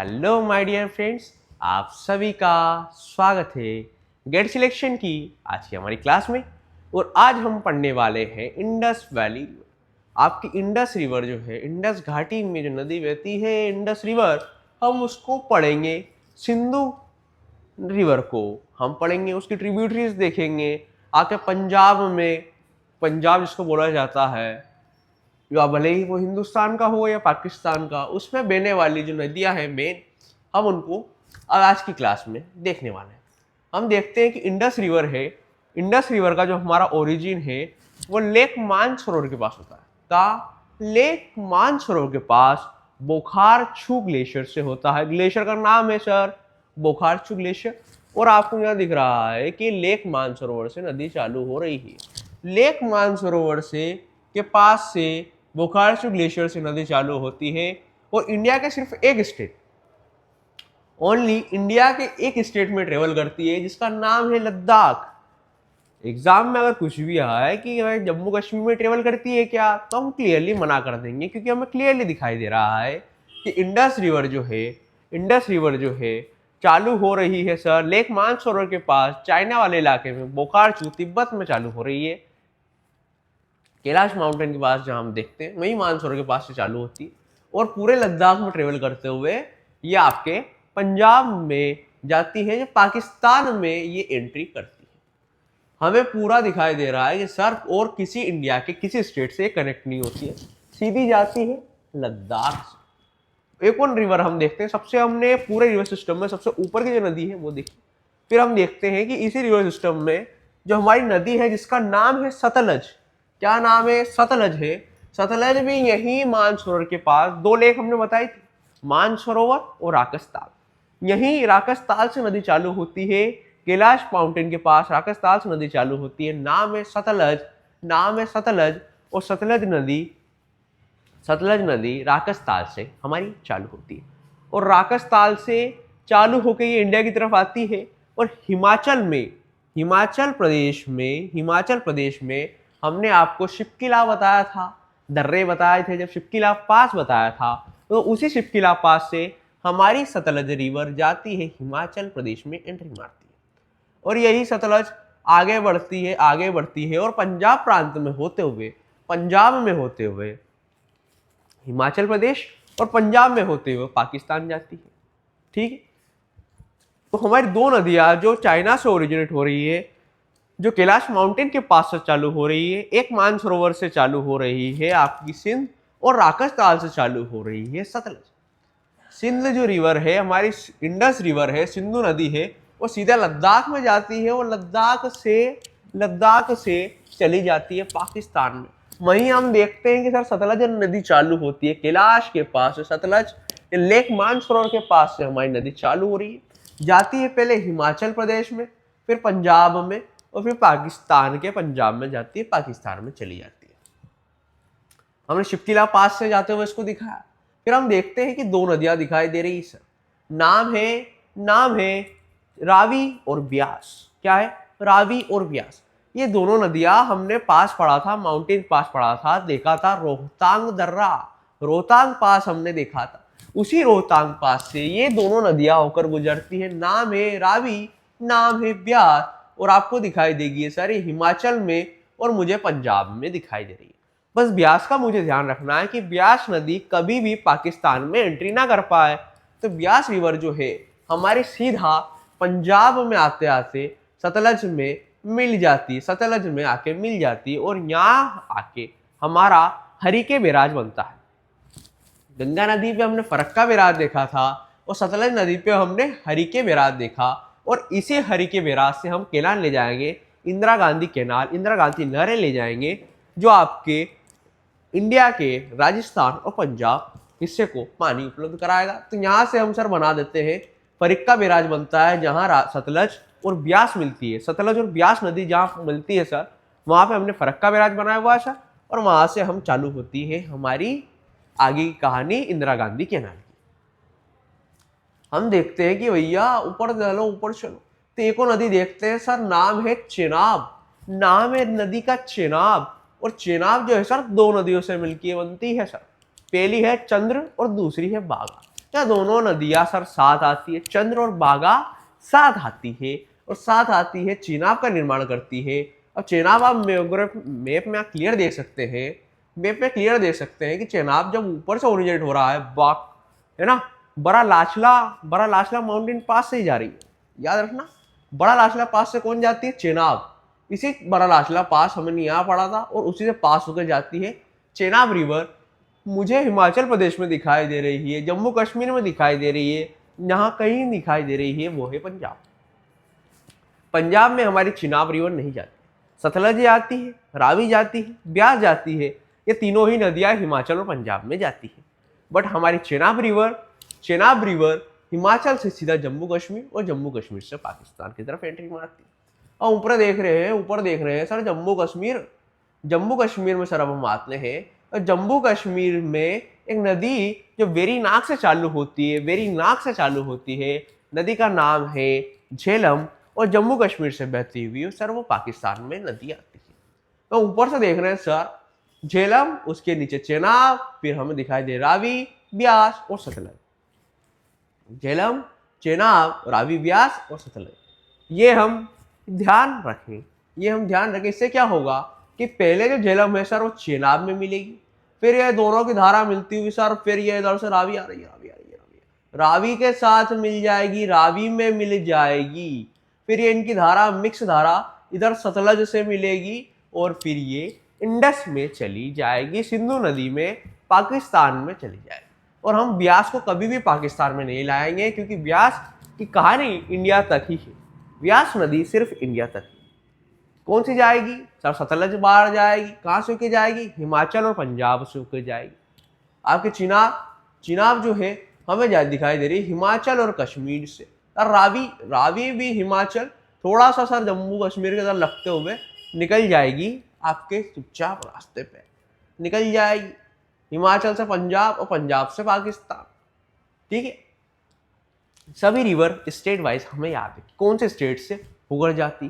Hello my dear friends, आप सभी का स्वागत है गेट सिलेक्शन की आज की हमारी क्लास में। और आज हम पढ़ने वाले हैं इंडस वैली। आपकी इंडस रिवर जो है, इंडस घाटी में जो नदी बहती है इंडस रिवर, हम उसको पढ़ेंगे। सिंधु रिवर को हम पढ़ेंगे, उसकी ट्रिब्यूटरीज देखेंगे। आके पंजाब में, पंजाब जिसको बोला जाता है, या भले ही वो हिंदुस्तान का हो या पाकिस्तान का, उसमें बहने वाली जो नदियां हैं मेन, हम उनको आज की क्लास में देखने वाले हैं। हम देखते हैं कि इंडस रिवर है, इंडस रिवर का जो हमारा ओरिजिन है वो लेक मानसरोवर के पास होता है। लेक मानसरोवर के पास बोखारछू ग्लेशियर से होता है। ग्लेशियर का नाम है सर बोखारछू ग्लेशियर। और आपको यहाँ दिख रहा है कि लेक मानसरोवर से नदी चालू हो रही है। लेक मानसरोवर से के पास से बोखारछू ग्लेशियर से नदी चालू होती है। और इंडिया के सिर्फ एक स्टेट, ओनली इंडिया के एक स्टेट में ट्रेवल करती है, जिसका नाम है लद्दाख। एग्जाम में अगर कुछ भी आया है कि जम्मू कश्मीर में ट्रेवल करती है क्या, तो हम क्लियरली मना कर देंगे, क्योंकि हमें क्लियरली दिखाई दे रहा है कि इंडस रिवर जो है चालू हो रही है सर लेक मानसरोवर के पास, चाइना वाले इलाके में, बोखारछू तिब्बत में चालू हो रही है। कैलाश माउंटेन के पास जहां हम देखते हैं वही मानसरोवर के पास से चालू होती है। और पूरे लद्दाख में ट्रेवल करते हुए ये आपके पंजाब में जाती है, जो पाकिस्तान में ये एंट्री करती है। हमें पूरा दिखाई दे रहा है कि सर और किसी इंडिया के किसी स्टेट से कनेक्ट नहीं होती है, सीधी जाती है लद्दाख से। एक और रिवर हम देखते हैं, सबसे हमने पूरे रिवर सिस्टम में सबसे ऊपर की जो नदी है वो देखी। फिर हम देखते हैं कि इसी रिवर सिस्टम में जो हमारी नदी है जिसका नाम है सतलज। क्या नाम है? सतलज है। सतलज भी यही मानसरोवर के पास, दो लेक हमने बताई थी, मानसरोवर और राकसताल। यही राकसताल से नदी चालू होती है, कैलाश माउंटेन के पास राकसताल से नदी चालू होती है। नाम है सतलज। और सतलज नदी राकसताल से हमारी चालू होती है। और राकसताल से चालू होकर ये इंडिया की तरफ आती है। और हिमाचल प्रदेश में हमने आपको शिपकिला बताया था, दर्रे बताए थे, जब शिपकिला पास बताया था, तो उसी शिपकिला पास से हमारी सतलज रिवर जाती है हिमाचल प्रदेश में, एंट्री मारती है। और यही सतलज आगे बढ़ती है और पंजाब प्रांत में होते हुए हिमाचल प्रदेश और पंजाब में होते हुए पाकिस्तान जाती है। ठीक है, तो हमारी दो नदियां जो चाइना से ओरिजिनेट हो रही है, जो कैलाश माउंटेन के पास से चालू हो रही है, एक मानसरोवर से चालू हो रही है आपकी सिंध, और राकसताल से चालू हो रही है सतलज। सिंध जो रिवर है हमारी, इंडस रिवर है, सिंधु नदी है, वो सीधा लद्दाख में जाती है और लद्दाख से चली जाती है पाकिस्तान में। वहीं हम देखते हैं कि सर सतलज नदी चालू होती है कैलाश के पास से, सतलज लेक मानसरोवर के पास से हमारी नदी चालू हो रही है, जाती है पहले हिमाचल प्रदेश में, फिर पंजाब में, और फिर पाकिस्तान के पंजाब में जाती है, पाकिस्तान में चली जाती है। हमने शिपकिला पास से जाते हुए इसको दिखाया। फिर हम देखते हैं कि दो नदियां दिखाई दे रही है सर, नाम है रावी और ब्यास। क्या है? रावी और ब्यास। ये दोनों नदियां हमने पास पढ़ा था, माउंटेन पास पढ़ा था, देखा था रोहतांग दर्रा, रोहतांग पास हमने देखा था। उसी रोहतांग पास से ये दोनों नदियां होकर गुजरती है। नाम है रावी, नाम है ब्यास। और आपको दिखाई देगी ये सारी हिमाचल में और मुझे पंजाब में दिखाई दे रही है। बस ब्यास का मुझे ध्यान रखना है कि ब्यास नदी कभी भी पाकिस्तान में एंट्री ना कर पाए। तो ब्यास रिवर जो है हमारी सीधा पंजाब में आते आते सतलज में मिल जाती है, सतलज में आके मिल जाती है, और यहाँ आके हमारा हरिके बैराज बनता है। गंगा नदी पे हमने फरक्का बैराज देखा था, और सतलज नदी पे हमने हरिके बैराज देखा। और इसी हरिके बैराज से हम केनाल ले जाएंगे, इंदिरा गांधी नहरें ले जाएंगे, जो आपके इंडिया के राजस्थान और पंजाब हिस्से को पानी उपलब्ध कराएगा। तो यहाँ से हम सर बना देते हैं, फरक्का बैराज बनता है जहाँ सतलज और ब्यास मिलती है। सतलज और ब्यास नदी जहाँ मिलती है सर, वहाँ पे हमने फरक्का बैराज बनाया हुआ है सर, और वहाँ से हम चालू होती है हमारी आगे की कहानी इंदिरा गांधी केनाल की। हम देखते हैं कि भैया ऊपर चलो, तो एक और नदी देखते हैं सर, नाम है चेनाब। नाम है नदी का चेनाब। और चेनाब जो है सर दो नदियों से मिलकर बनती है सर, पहली है चंद्र और दूसरी है बागा। यह दोनों नदियां सर साथ आती है, चंद्र और बागा साथ आती है और साथ आती है चेनाब का निर्माण करती है। अब चेनाब आप मैप में आप क्लियर देख सकते हैं, मैप में क्लियर देख सकते हैं कि चेनाब जब ऊपर से ओरिजिनेट हो रहा है, बाक है ना, बड़ा लाचला माउंटेन पास से ही जा रही है, याद रखना। बड़ा लाचला पास से कौन जाती है? चेनाब। इसी बड़ा लाचला पास हमने यहाँ पढ़ा था और उसी से पास होकर जाती है चेनाब रिवर। मुझे हिमाचल प्रदेश में दिखाई दे रही है, जम्मू कश्मीर में दिखाई दे रही है, यहाँ कहीं दिखाई दे रही है, वो है पंजाब। पंजाब में हमारी चिनाब रिवर नहीं जाती, सतलज जाती है, रावी जाती है, ब्यास जाती है। ये तीनों ही नदियां हिमाचल और पंजाब में जाती है। बट हमारी चेनाब रिवर हिमाचल से सीधा जम्मू कश्मीर और जम्मू कश्मीर से पाकिस्तान की तरफ एंट्री मारती है। और ऊपर देख रहे हैं सर जम्मू कश्मीर में सर अब हम आते हैं। और जम्मू कश्मीर में एक नदी जो वेरीनाग से चालू होती है, नदी का नाम है झेलम और जम्मू कश्मीर से बहती हुई सर वो पाकिस्तान में नदी आती है। तो ऊपर से देख रहे हैं सर झेलम, उसके नीचे चेनाब, फिर हमें दिखाई दे रावी, ब्यास और सतलज। झेलम, चेनाब, रावी, ब्यास और सतलज, ये हम ध्यान रखें। इससे क्या होगा कि पहले जो झेलम है सर वो चेनाब में मिलेगी, फिर ये दोनों की धारा मिलती हुई सर, फिर ये इधर से रावी आ रही है, रावी के साथ मिल जाएगी, रावी में मिल जाएगी, फिर ये इनकी धारा मिक्स धारा इधर सतलज से मिलेगी और फिर ये इंडस में चली जाएगी, सिंधु नदी में पाकिस्तान में चली जाएगी। और हम ब्यास को कभी भी पाकिस्तान में नहीं लाएंगे, क्योंकि ब्यास की कहानी इंडिया तक ही है। ब्यास नदी सिर्फ इंडिया तक है। कौन सी जाएगी सर? सतलज बाहर जाएगी। कहाँ से होके जाएगी? हिमाचल और पंजाब से होकर जाएगी। आपके चिनाब जो है हमें दिखाई दे रही है हिमाचल और कश्मीर से। और रावी भी हिमाचल, थोड़ा सा सर जम्मू कश्मीर के अंदर लगते हुए निकल जाएगी, आपके चुपचाप रास्ते पे निकल जाएगी, हिमाचल से पंजाब और पंजाब से पाकिस्तान। ठीक है, सभी रिवर स्टेट वाइज हमें याद है कौन से स्टेट से होकर जाती।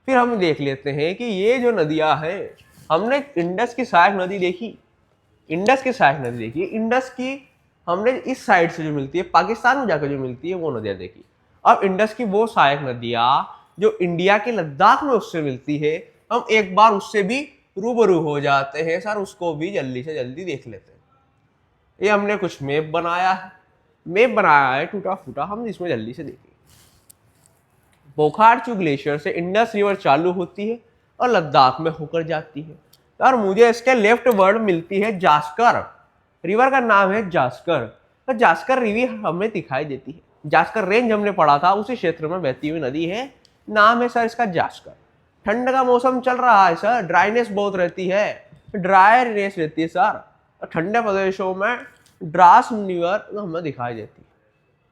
फिर हम देख लेते हैं कि ये जो नदियां हैं, हमने इंडस की सहायक नदी देखी, इंडस की हमने इस साइड से जो मिलती है, पाकिस्तान में जाकर जो मिलती है, वो नदियां देखी। अब इंडस की वो सहायक नदियां जो इंडिया के लद्दाख में उससे मिलती है, हम एक बार उससे भी रूबरू हो जाते हैं सर, उसको भी जल्दी से जल्दी देख लेते हैं। ये हमने कुछ मैप बनाया है टूटा फूटा, हम इसमें जल्दी से देखेंगे। बोखारचू ग्लेशियर से इंडस रिवर चालू होती है और लद्दाख में होकर जाती है। और मुझे इसके लेफ्ट वर्ड मिलती है जास्कर, रिवर का नाम है जास्कर। तो जास्कर रिवर हमें दिखाई देती है, जास्कर रेंज हमने पढ़ा था, उसी क्षेत्र में बहती हुई नदी है, नाम है सर इसका जास्कर। ठंड का मौसम चल रहा है सर, ड्राइनेस बहुत रहती है, ड्राईनेस रहती है सर, ठंडे प्रदेशों में ड्रास रिवर हमें दिखाई देती है,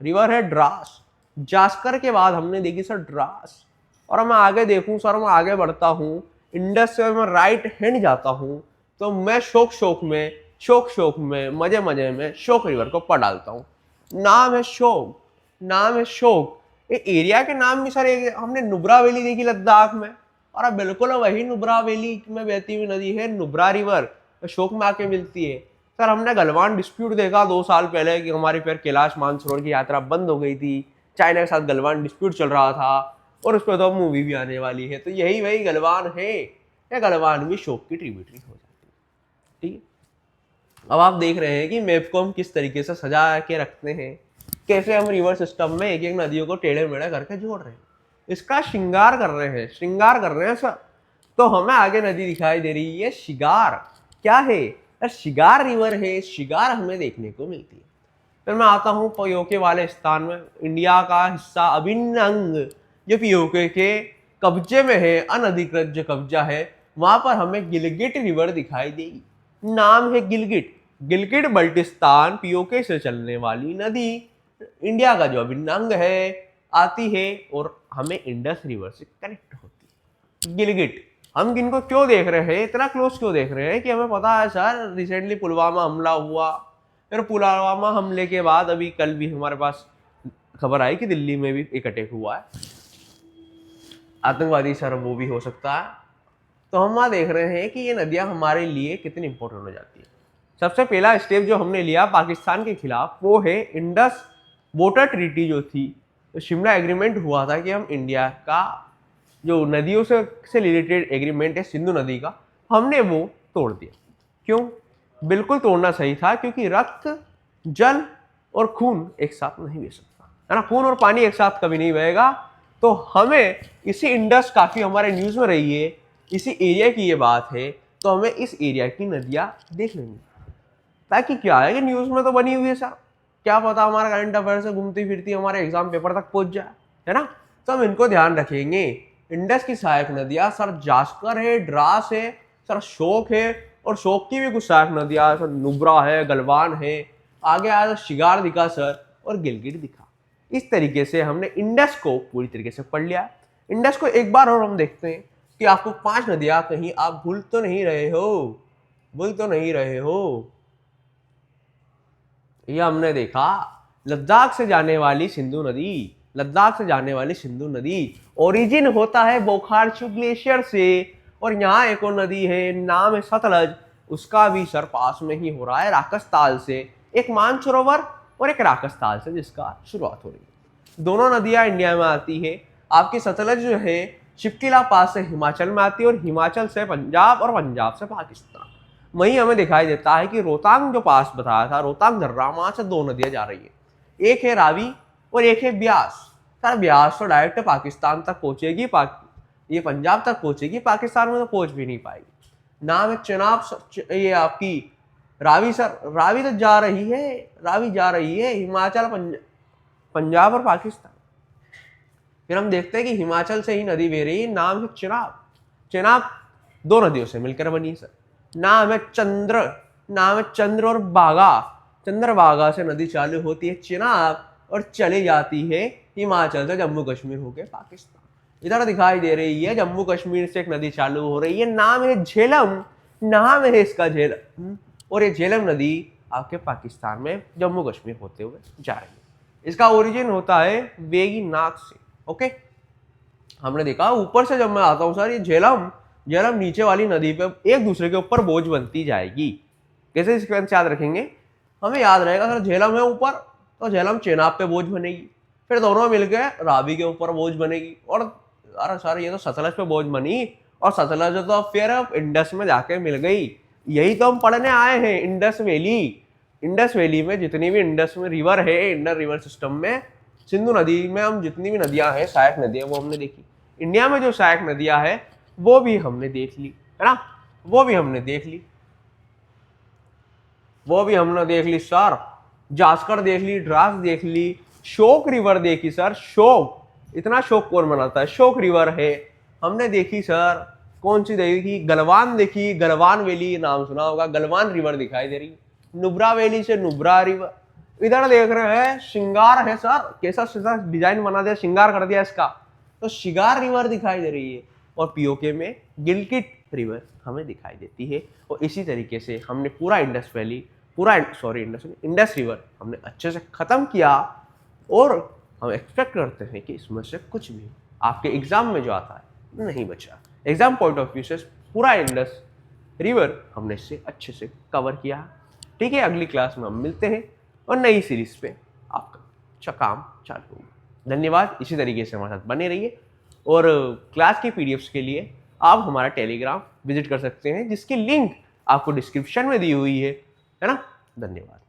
रिवर है ड्रास। जास्कर के बाद हमने देखी सर ड्रास। और मैं आगे देखूं सर, मैं आगे बढ़ता हूँ, इंडस से मैं राइट हैंड जाता हूँ, तो मैं शोक में मजे में शोक रिवर को पढ़ डालता हूँ। नाम है शोक। ये एरिया के नाम भी सर, हमने नुब्रा वैली देखी लद्दाख में, और बिल्कुल वही नुब्रा वैली में बहती हुई नदी है नुब्रा रिवर, शोक में आके मिलती है। सर हमने गलवान डिस्प्यूट देखा 2 साल पहले कि हमारी फिर कैलाश मानसरोवर की यात्रा बंद हो गई थी, चाइना के साथ गलवान डिस्प्यूट चल रहा था, और उस पर तो मूवी भी आने वाली है। तो यही वही गलवान है, या गलवान भी शोक की ट्रिब्यूटरी हो जाती है। ठीक है, अब आप देख रहे हैं कि मैप को हम किस तरीके से सजा के रखते हैं, कैसे हम रिवर सिस्टम में एक एक नदियों को टेढ़े मेढ़े करके जोड़ रहे हैं, इसका श्रृंगार कर रहे हैं सर। तो हमें आगे नदी दिखाई दे रही है शिगार। क्या है? शिगार रिवर है, शिगार हमें देखने को मिलती है। फिर मैं आता हूँ पीओके वाले स्थान में, इंडिया का हिस्सा अभिन्न अंग जो पीओके के कब्जे में है, अनधिकृत जो कब्जा है, वहां पर हमें गिलगिट रिवर दिखाई देगी। नाम है गिलगिट बल्टिस्तान पीओके से चलने वाली नदी, इंडिया का जो अभिन्न अंग है, आती है और हमें इंडस रिवर से कनेक्ट होती है। गिलगिट हम किनको क्यों देख रहे हैं, इतना क्लोज क्यों देख रहे हैं कि हमें पता है सर रिसेंटली पुलवामा हमला हुआ, फिर पुलवामा हमले के बाद अभी कल भी हमारे पास खबर आई कि दिल्ली में भी एक अटैक हुआ है, आतंकवादी सर वो भी हो सकता है। तो हम वहाँ देख रहे हैं कि ये नदियाँ हमारे लिए कितनी इंपॉर्टेंट हो जाती है। सबसे पहला स्टेप जो हमने लिया पाकिस्तान के खिलाफ वो है इंडस वाटर ट्रीटी जो थी, तो शिमला एग्रीमेंट हुआ था कि हम इंडिया का जो नदियों से रिलेटेड एग्रीमेंट है सिंधु नदी का, हमने वो तोड़ दिया। क्यों? बिल्कुल तोड़ना सही था, क्योंकि रक्त, जल और खून एक साथ नहीं बह सकता, है ना। खून और पानी एक साथ कभी नहीं बहेगा। तो हमें इसी इंडस, काफी हमारे न्यूज में रही है, इसी एरिया की ये बात है, तो हमें इस एरिया की नदियां देख लेंगे, ताकि क्या है कि न्यूज में तो बनी हुई है सर, क्या पता हमारा करंट अफेयर से घूमती फिरती हमारे एग्जाम पेपर तक पहुंच जाए, है ना। तो हम इनको ध्यान रखेंगे। इंडस की सहायक नदियां सर जास्कर है, ड्रास है, सर शोक है, और शोक की भी कुछ सहायक नदियां सर नुब्रा है, गलवान है, आगे आया तो शिगार दिखा सर, और गिलगिट दिखा। इस तरीके से हमने इंडस को पूरी तरीके से पढ़ लिया। इंडस को एक बार और हम देखते हैं कि आपको 5 नदियां कहीं आप भूल तो नहीं रहे हो, भूल तो नहीं रहे हो। ये हमने देखा, लद्दाख से जाने वाली सिंधु नदी, लद्दाख से जाने वाली सिंधु नदी ओरिजिन होता है बोखारचू ग्लेशियर से। और यहाँ एक और नदी है, नाम है सतलज, उसका भी सर पास में ही हो रहा है राकसताल से, एक मानसरोवर और एक राकसताल से जिसका शुरुआत हो रही है। दोनों नदियां इंडिया में आती है। आपकी सतलज जो है शिपकिला पास से हिमाचल में आती है, और हिमाचल से पंजाब, और पंजाब से पाकिस्तान। वहीं हमें दिखाई देता है कि रोहतांग जो पास बताया था, रोहतांग दर्रा, वहां से 2 नदियां जा रही है, एक है रावी और एक है ब्यास। सर ब्यास तो डायरेक्ट पाकिस्तान तक पहुंचेगी, ये पंजाब तक पहुंचेगी, पाकिस्तान में तो पहुंच भी नहीं पाएगी। नाम है चनाब, ये आपकी रावी सर, रावी तो जा रही है, रावी जा रही है हिमाचल, पंजाब और पाकिस्तान। फिर हम देखते हैं कि हिमाचल से ही नदी बह रही है, नाम है चिनाब। चिनाब 2 नदियों से मिलकर बनी है सर, नाम है चंद्र, नाम है चंद्र और बागा। चंद्रभागा से नदी चालू होती है चिनाब, और चली जाती है हिमाचल से जम्मू कश्मीर होके पाकिस्तान। इधर दिखाई दे रही है जम्मू कश्मीर से एक नदी चालू हो रही है, नाम है झेलम, नाम है इसका झेलम, और ये झेलम नदी आपके पाकिस्तान में जम्मू कश्मीर होते हुए जा रही है। इसका ओरिजिन होता है वेगीनाग से। ओके, हमने देखा ऊपर से, जब मैं आता हूँ सर, ये झेलम, झेलम नीचे वाली नदी पे एक दूसरे के ऊपर बोझ बनती जाएगी। कैसे सीक्वेंस याद रखेंगे? हमें याद रहेगा सर, झेलम है ऊपर तो झेलम चेनाब पे बोझ बनेगी, फिर दोनों मिलकर रावी के ऊपर बोझ बनेगी, और अरे सर ये तो सतलज पे बोझ बनी, और सतलज तो फिर इंडस में जाके मिल गई। यही तो हम पढ़ने आए हैं, इंडस वैली। इंडस वैली में जितनी भी इंडस में रिवर है, इंडस रिवर सिस्टम में, सिंधु नदी में हम जितनी भी नदियां हैं, सहायक नदियां, वो हमने देखी। इंडिया में जो सहायक नदियां हैं वो भी हमने देख ली, है ना, वो भी हमने देख ली, वो भी हमने देख ली सर। जास्कर देख ली, ड्रास देख ली, शोक रिवर देखी सर, शोक, इतना शोक कौन बनाता है, शोक रिवर है हमने देखी सर। कौन सी देखी? गलवान देखी, गलवान वैली नाम सुना होगा, गलवान रिवर दिखाई दे रही। नुब्रा वैली से नुब्रा रिवर। इधर देख रहे हैं शिंगार है सर, कैसा डिजाइन बना दिया, शिंगार कर दिया इसका, तो शिगार रिवर दिखाई दे रही है। और पीओके में गिलगिट रिवर हमें दिखाई देती है। और इसी तरीके से हमने पूरा इंडस वैली, पूरा इंडस रिवर हमने अच्छे से खत्म किया। और हम एक्सपेक्ट करते हैं कि इसमें से कुछ भी आपके एग्जाम में जो आता है नहीं बचा। एग्जाम पॉइंट ऑफ व्यू से पूरा इंडस रिवर हमने इससे अच्छे से कवर किया। ठीक है, अगली क्लास में हम मिलते हैं और नई सीरीज पे आपका काम चालू होगा। धन्यवाद, इसी तरीके से हमारे साथ बने रहिए। और क्लास की पीडीएफ्स के लिए आप हमारा टेलीग्राम विजिट कर सकते हैं, जिसकी लिंक आपको डिस्क्रिप्शन में दी हुई है ना। धन्यवाद।